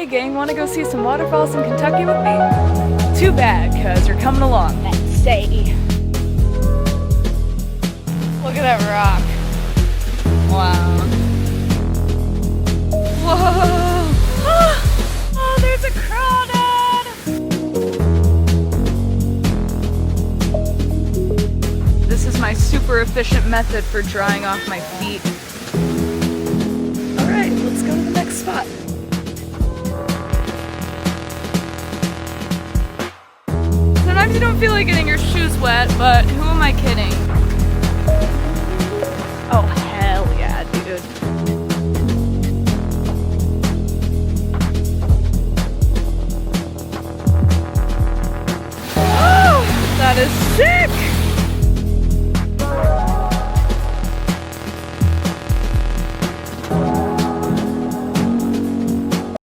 Hey gang, wanna go see some waterfalls in Kentucky with me? Too bad, cause you're coming along, let's say. Look at that rock. Wow. Whoa! Oh, there's a crawdad! This is my super efficient method for drying off my feet. Alright, let's go to the next spot. Sometimes you don't feel like getting your shoes wet, but who am I kidding?